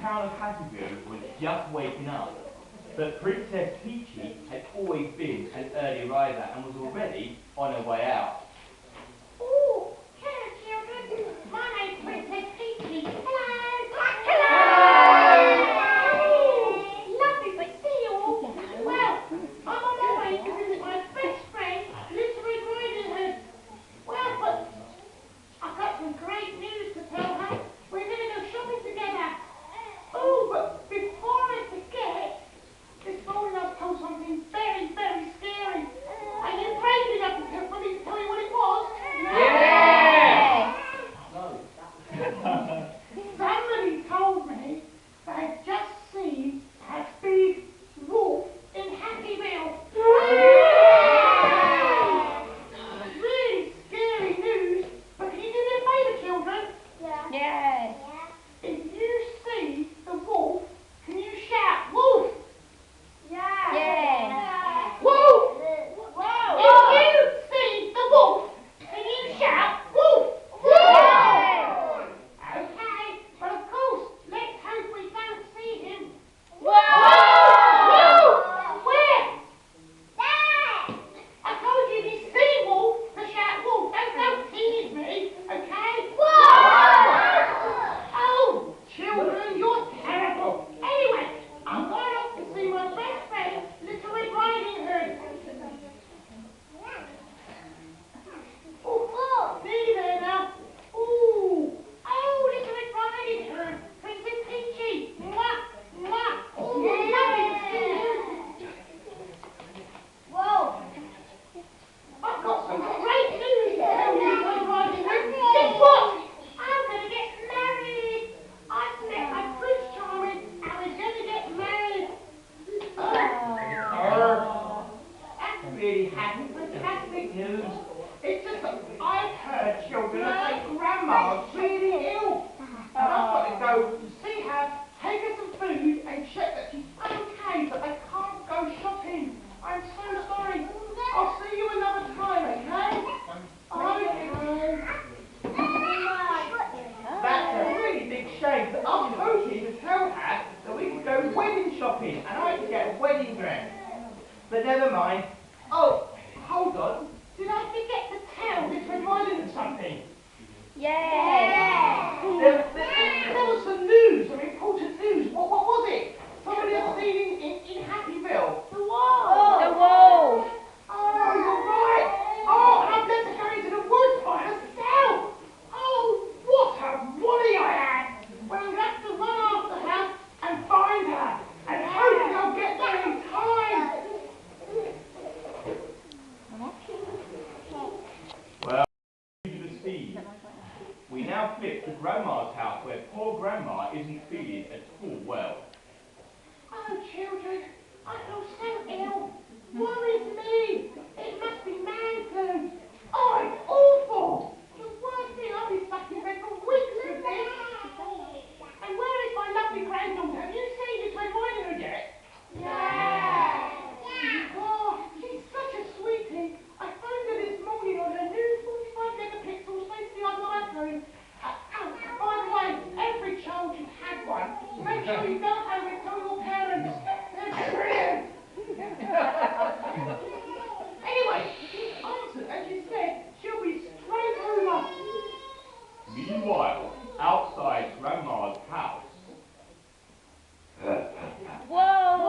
town of Hattierville was just waking up, but Princess Peachy had always been an early riser and was already on her way out. Oh, hello, children. My name's Princess Peachy. Hello. Hello. Lovely to see you all. Well, I'm on my way to visit my best friend, Little Red Riding Hood. Well, but I've got some great news to tell her. We're going to go shopping together. Oh, but before I forget, this morning I was told something very, very scary. Are you brave enough for me to tell you what it was? Yeah! Somebody told me they'd just seen a big wolf in Happyville. Really scary news, but can you do me a favour, children? Yes. If you see the wolf, can you shout, wolf? Yes. Wolf! If you see the wolf, can you shout, wolf? Okay, but of course, let's hope we don't see him. Where? I told you if you see wolf, to shout wolf. Don't tease me, okay? Oh, children, you're terrible. Anyway, I'm going off to see my best friend, Little Red Riding Hood. Oh, nearly there now. Oh, Little Red Riding Hood, Princess Peachy. Mwah, mwah. Oh, lovely to see you. Whoa. I've got some great news to tell you, Little Red Riding Hood. Guess what? I'm going to get married. I've met my Prince Charming and we're going to get married. That's really fantastic news. It's just that I've heard children that their grandma's really ill. And I've got to go to see her, take her some food and check that she's okay, but they can't go shopping. I'm so sorry. I'll see you another time, okay? Okay. That's a really big shame. I was hoping to tell her that we could go wedding shopping and I could get a wedding dress. But never mind. Oh, hold on. Did I forget to tell Miss Red Riding Hood something? Yes. There was some news, some important news. What was it? Somebody else seen in Happyville. The wolf. The wolf. Oh, you're right. Oh, and I've let her go into the woods by herself. Oh, what a wally I am. Well, we'll have to run after her and find her. And hopefully I'll get there in time. Well, due to the speed, we now flip to Grandma's house where poor Grandma isn't feeling at all well. Oh, children, I feel so ill. Worries me. It must be man flu. Oh, it's awful. The worst thing, I'll be stuck in bed for weeks with this. And where is my lovely granddaughter? Have you seen Miss Red Riding Hood yet? Yeah. Oh, she's such a sweetie. I phoned her this morning on her new 45 megapixel state-of-the-art iPhone. By the way, every child should have one. Make sure you go home and tell your parents. They're brilliant. Anyway, she answered and she said she'll be straight over. Meanwhile, outside Grandma's house. Whoa.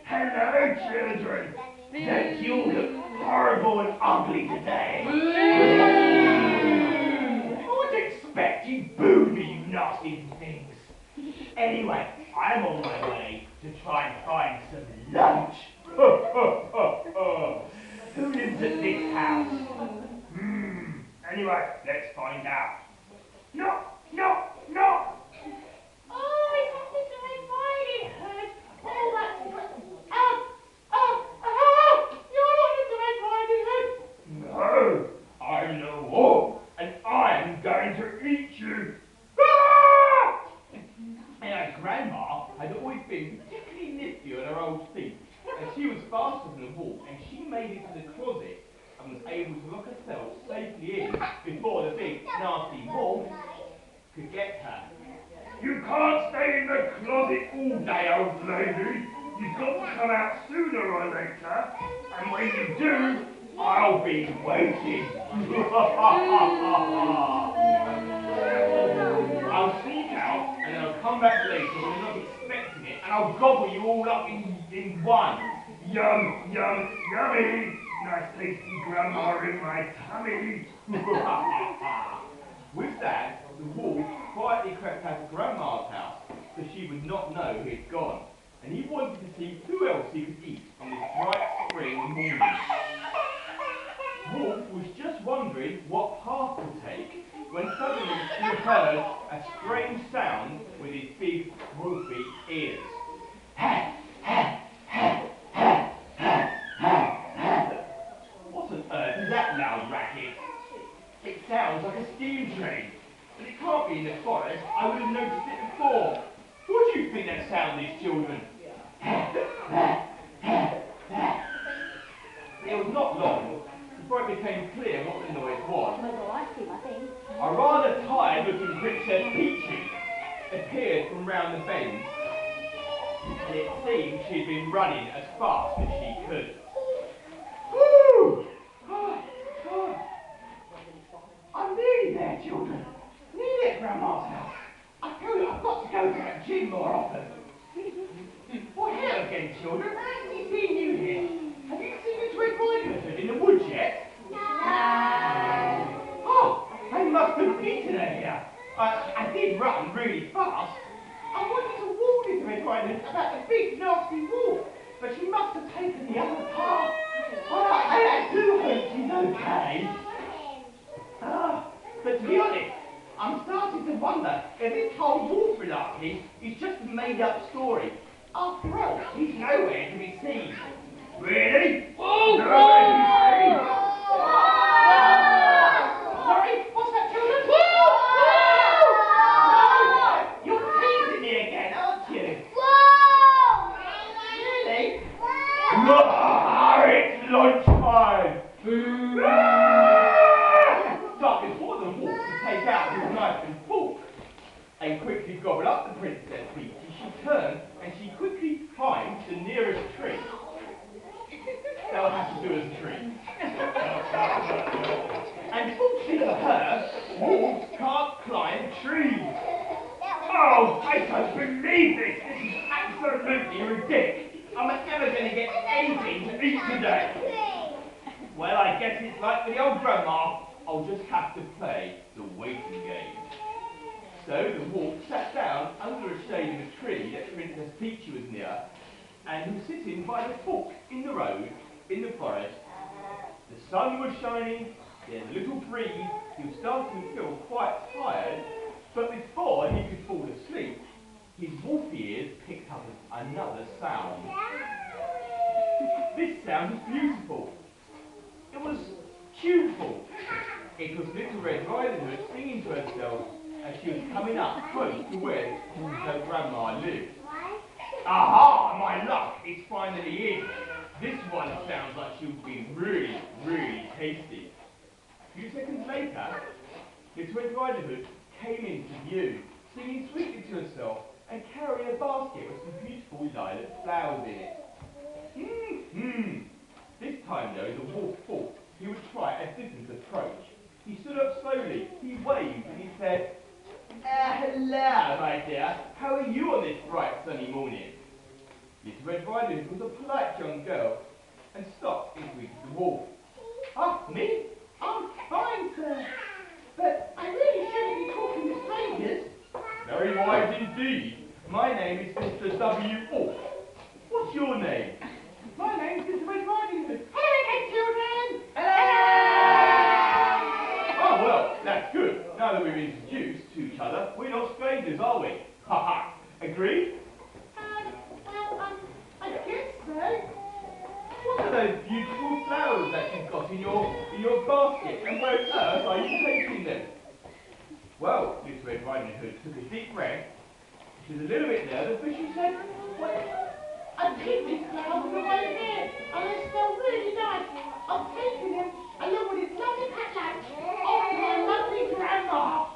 Hello, children. Don't you look horrible and ugly today? I would expect you booed me, you nasty things. Anyway, I'm on my way to try and find some lunch. Who lives at this house? Anyway, let's find out. Knock, knock, knock. Oh, it's Mr. Red Riding Hood. Oh, that's good. You're not Mr. Red Riding Hood. No, I'm the wolf, and I'm going to eat you. Ah! And Grandma had always been particularly nifty on her old feet, and she was faster than a wolf, and she made it to the closet and was able to lock herself safely in before the big nasty wolf could get her. You can't stay in the closet all day, old lady. You've got to come out sooner or later, and when you do, I'll be waiting. I'll sneak out, and then I'll come back later when you're not expecting it, and I'll gobble you all up in one. Yum, yum, yummy. Nice tasty grandma in my tummy. With that, the wolf quietly crept out of Grandma's house, so she would not know he had gone, and he wanted to see who else he could eat on this bright spring morning. Wolf was just wondering what path to take, when suddenly he heard a strange sound with his big wolfy ears. What on earth is that loud racket? It sounds like a steam train, but it can't be in the forest. I would have noticed it before. What do you think that sound is, children? It was not long before it became clear what the noise was. A rather tired-looking Princess Peachy appeared from round the bend, and it seemed she had been running as fast as she could. Woo! I'm nearly there, children. Nearly at Grandma's house. I tell you, I've got to go to that gym more often. Well, hello again, children. Nice to see you here. Have you seen this red riding hood in the woods yet? No. Oh, they must have beaten her here. I did run really fast. I wanted to warn this red riding hood about the big nasty wolf, but she must have taken the other path. I do hope she's okay. But to be honest, I'm starting to wonder if this whole wolf malarkey is just a made-up story. After all, he's nowhere to be seen. Really? Oh! Nowhere to be seen? Sorry, what's that, children? No! You're teasing me again, aren't you? Really? It's lunchtime! But before the wolf could take out his knife and fork and quickly gobble up the Princess Peachy, she turned and she quickly climbed the nearest tree. They'll have to do as a tree. And fortunately for her, wolves can't climb trees. Oh, I don't believe this! This is absolutely ridiculous. I'm never going to get anything to eat today. Well, I guess it's like with the old grandma. I'll just have to play the waiting game. So the wolf sat down under a shade of a tree that Princess Peachy was near, and was sitting by the fork in the road in the forest. The sun was shining, there was a little breeze, he was starting to feel quite tired, but before he could fall asleep, his wolf ears picked up another sound. This sound was beautiful. It was tuneful. It was Little Red Riding Hood singing to herself as she was coming up close to where her grandma lived. Aha! My luck! It's finally in. This one sounds like she'll be really, really tasty. A few seconds later, Little Red Riding Hood came into view, singing sweetly to herself and carrying a basket with some beautiful lilac flowers in it. This time, though, the wolf thought he would try a different approach. He stood up slowly, he waved, and he said, hello, my dear. How are you on this bright sunny morning? Little Red Riding Hood was a polite young girl, and stopped and greeted the wolf. Oh, me? I'm fine, sir. But I really shouldn't be talking to strangers. Very wise indeed. My name is Mr. W. Wolf. What's your name? My name's Little Red Riding Hood. Hello again, children! Hello! Oh, well, that's good. Now that we've introduced to each other, we're not strangers, are we? Ha ha! Agreed? I guess so. What are those beautiful flowers that you've got in your basket, and where on earth are you taking them? Well, Little Red Riding Hood took a deep breath. She was a little bit nervous, but she said, well, I picked these flowers on the way here, and they smell really nice. I'm taking them along with this lovely pack lunch off to my lovely grandma.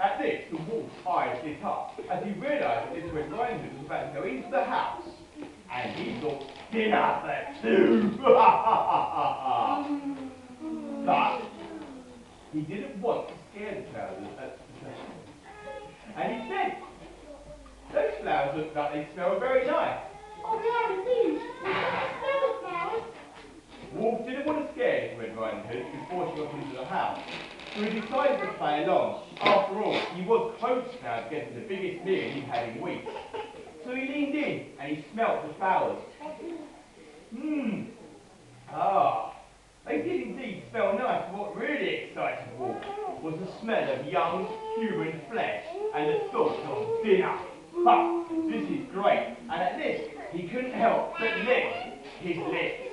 At this, the dinner for two. But he didn't want to scare the flowers at the time. And instead, those flowers looked like they smelled very nice. Oh, yeah, indeed. I smell the flowers. Wolf didn't want to scare Red Riding Hood before she got into the house, so he decided to play along. After all, he was close now to getting the biggest meal he'd had in weeks. So he leaned in and he smelt the flowers. They did indeed smell nice, but what really excited Wolf was the smell of young human flesh and the thought of dinner. Ha! This is great, and at this he couldn't help but lick his lips.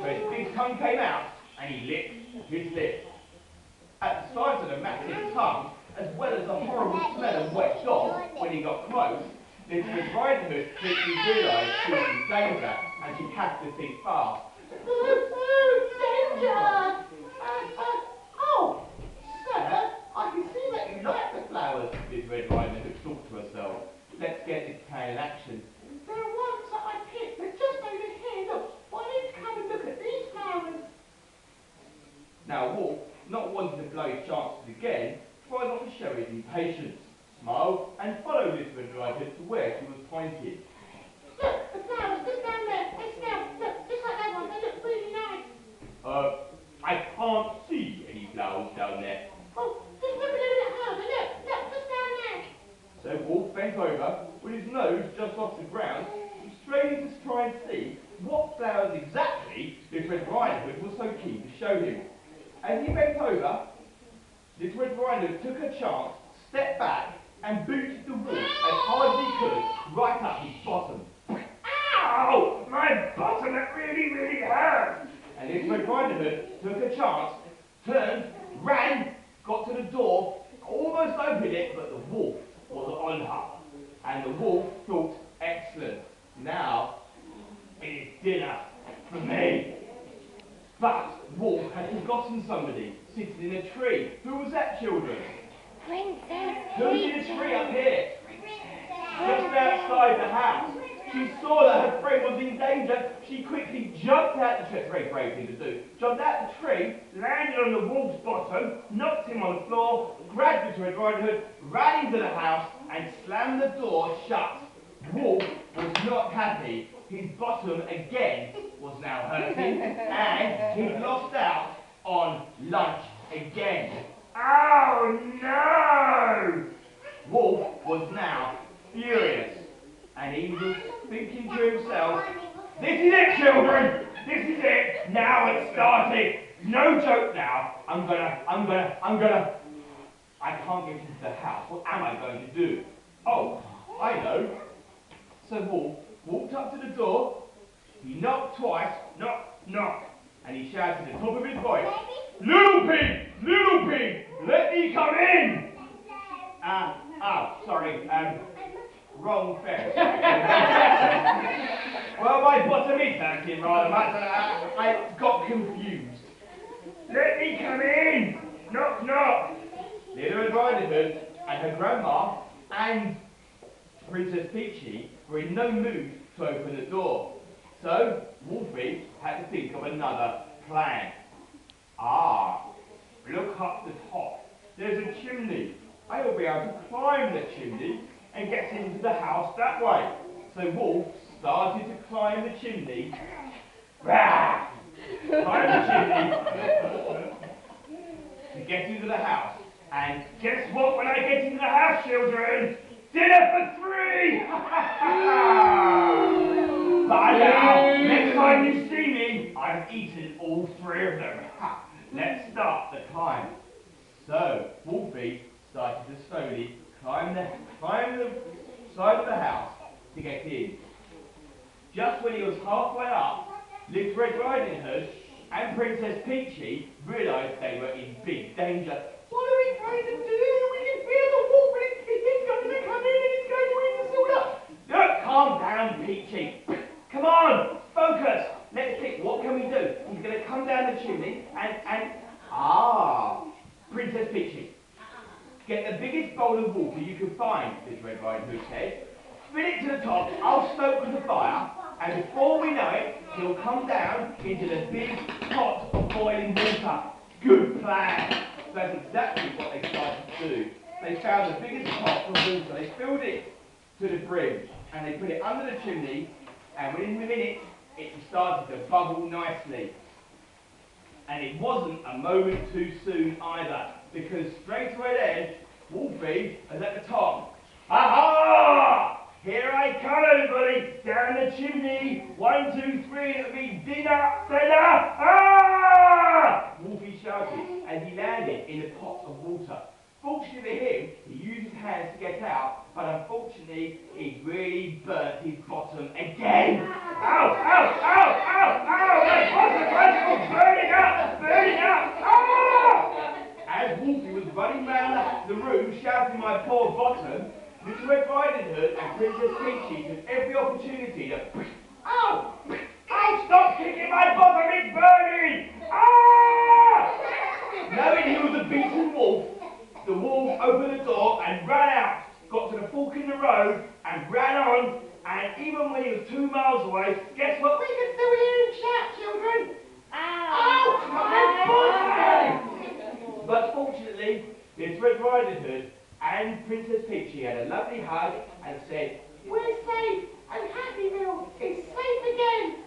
So his big tongue came out and he licked his lips. At the sight of the massive tongue, as well as the horrible smell of wet dog when he got close, Little Red Riding Hood quickly realised she was in danger and she had to think fast. Danger! Oh, sir, I can see that you like the flowers. Little Red Riding Hood thought to herself. Let's get this plan in action. There are ones that I picked, they're just over here. Look, why don't you come and look at these flowers? Now Wolf, not wanting to blow his chances again, tried not to show his impatience, smiled, and followed Little Red Riding Hood to where she was pointing. Look, the flowers, just down there. They smell, look, just like that one. They look really nice. I can't see any flowers down there. Oh, just look at them harder. Look, just down there. So Wolf bent over, with his nose just off the ground, straining to try and see what flowers exactly Little Red Riding Hood was so keen to show him. As he bent over, Little Red Riding Hood took a chance, stepped back, and booted the wolf as hard as he could, right up his bottom. Ow! My bottom, it really, really hurts! And Little Red Riding Hood took a chance, turned, ran, got to the door, almost opened it, but the wolf was on her. And the wolf thought, excellent, now it's dinner for me. But Wolf had forgotten somebody sitting in a tree. Who was that, children? Princess Who's in a tree up here? Just outside the house. She saw that her friend was in danger. She quickly jumped out the tree. It's a very brave thing to do. Jumped out the tree, landed on the wolf's bottom, knocked him on the floor, grabbed Little Red Riding Hood, ran into the house, and slammed the door shut. Wolf was not happy. His bottom again was now hurting, and he'd lost out on lunch again. Oh no! Wolf was now furious, and he was thinking to himself, this is it, children! This is it! Now it's started! No joke now! I'm gonna... I can't get into the house. What am I going to do? Oh, I know. So Wolf walked up to the door, he knocked twice, knock, knock, and he shouted at the top of his voice, Little pig, let me come in! Sorry, wrong fence. Well, my bottom is hurting rather much, and I got confused. Let me come in! Knock, knock! Little Red Riding Hood and her grandma and Princess Peachy were in no mood to open the door. So, Wolfie had to think of another plan. Look up the top. There's a chimney. I will be able to climb the chimney and get into the house that way. So Wolf started to climb the chimney. Climb the chimney to get into the house. And guess what when I get into the house, children? Dinner for three! But now, next time you see me, I've eaten all three of them. Let's start the climb. So, Wolfie started to slowly climb the side of the house to get in. Just when he was halfway up, Little Red Riding Hood and Princess Peachy realised they were in big danger. What are we trying to do? We can feel the wolf and he's going to come in and he's going to eat us all up. Look, calm down, Peachy. Come on, focus. Let's think, what can we do? He's going to come down the chimney and Princess Peachy. Get the biggest bowl of water you can find, Little Red Riding Hood said. Fill it to the top, I'll stoke the fire, and before we know it, he'll come down into the big pot of boiling water. Good plan. That's exactly what they started to do. They found the biggest pot of water, they filled it to the brim, and they put it under the chimney, and within a minute, it started to bubble nicely. And it wasn't a moment too soon either, because straight away then, Wolfie was at the top. Aha! Here I come, everybody, down the chimney. 1, 2, 3, it'll be dinner. Ah! Wolfie shouted as he landed in a pot of water. Fortunately for him, he used his hands to get out, but unfortunately, he really burnt his bottom again. Ow, ow, ow, ow, ow, my bottom, burning up, burning up. Ah! As Wolfie was running round the room shouting my poor bottom, Little Red Riding Hood and Princess Peachy took every opportunity to... Ow! Ow! Stop kicking my bottom, it's burning! Ah! Knowing he was a beaten wolf, the wolf opened the door and ran out, got to the fork in the road and ran on, and even when he was 2 miles away, guess what? We can still hear him shout, children. Ow! My bottom! But fortunately, Little Red Riding Hood and Princess Peachy had a lovely hug and said, We're safe, and Happyville is safe again.